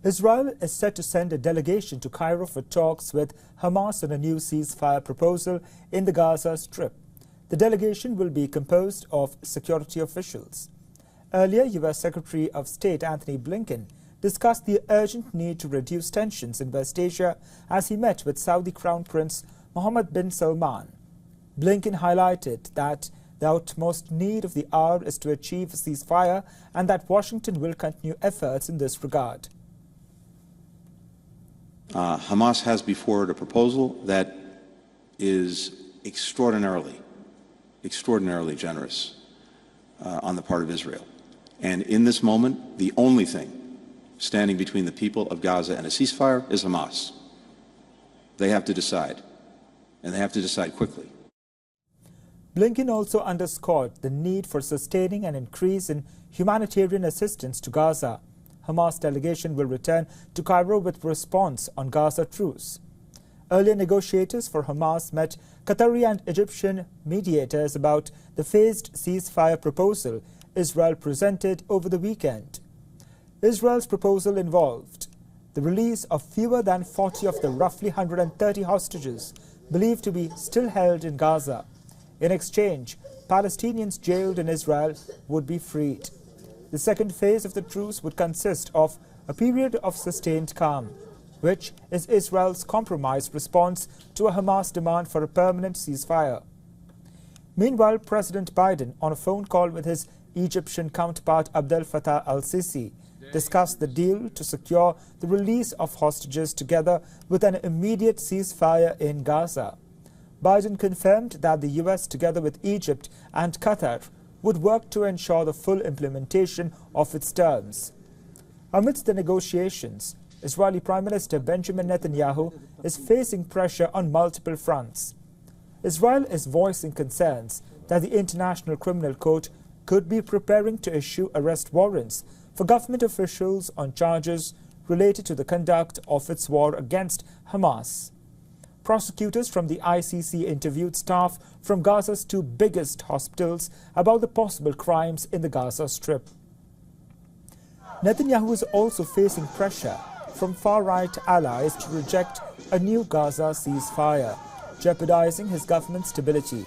Israel is set to send a delegation to Cairo for talks with Hamas on a new ceasefire proposal in the Gaza Strip. The delegation will be composed of security officials. Earlier, U.S. Secretary of State Anthony Blinken discussed the urgent need to reduce tensions in West Asia as he met with Saudi Crown Prince Mohammed bin Salman. Blinken highlighted that the utmost need of the hour is to achieve a ceasefire and that Washington will continue efforts in this regard. Hamas has before it a proposal that is extraordinarily generous on the part of Israel. And in this moment, the only thing standing between the people of Gaza and a ceasefire is Hamas. They have to decide, and they have to decide quickly. Blinken also underscored the need for sustaining an increase in humanitarian assistance to Gaza. Hamas delegation will return to Cairo with response on Gaza truce. Earlier, negotiators for Hamas met Qatari and Egyptian mediators about the phased ceasefire proposal Israel presented over the weekend. Israel's proposal involved the release of fewer than 40 of the roughly 130 hostages believed to be still held in Gaza. In exchange, Palestinians jailed in Israel would be freed. The second phase of the truce would consist of a period of sustained calm, which is Israel's compromised response to a Hamas demand for a permanent ceasefire. Meanwhile, President Biden, on a phone call with his Egyptian counterpart Abdel Fattah al-Sisi, discussed the deal to secure the release of hostages together with an immediate ceasefire in Gaza. Biden confirmed that the U.S., together with Egypt and Qatar, would work to ensure the full implementation of its terms. Amidst the negotiations, Israeli Prime Minister Benjamin Netanyahu is facing pressure on multiple fronts. Israel is voicing concerns that the International Criminal Court could be preparing to issue arrest warrants for government officials on charges related to the conduct of its war against Hamas. Prosecutors from the ICC interviewed staff from Gaza's two biggest hospitals about the possible crimes in the Gaza Strip. Netanyahu is also facing pressure from far-right allies to reject a new Gaza ceasefire, jeopardizing his government's stability.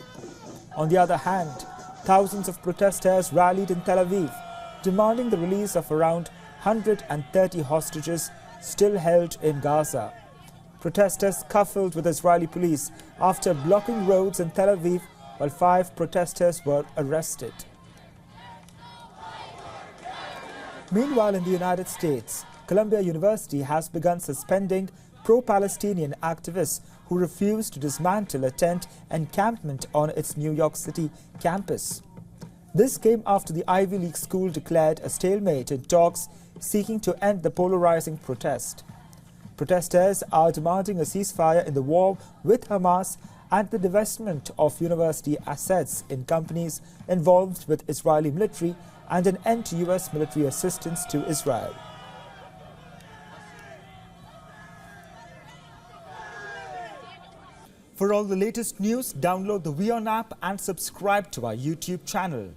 On the other hand, thousands of protesters rallied in Tel Aviv, demanding the release of around 130 hostages still held in Gaza. Protesters scuffled with Israeli police after blocking roads in Tel Aviv, while 5 protesters were arrested. Meanwhile, in the United States, Columbia University has begun suspending pro-Palestinian activists who refuse to dismantle a tent encampment on its New York City campus. This came after the Ivy League school declared a stalemate in talks seeking to end the polarizing protest. Protesters are demanding a ceasefire in the war with Hamas and the divestment of university assets in companies involved with Israeli military and an end to U.S. military assistance to Israel. For all the latest news, download the WION app and subscribe to our YouTube channel.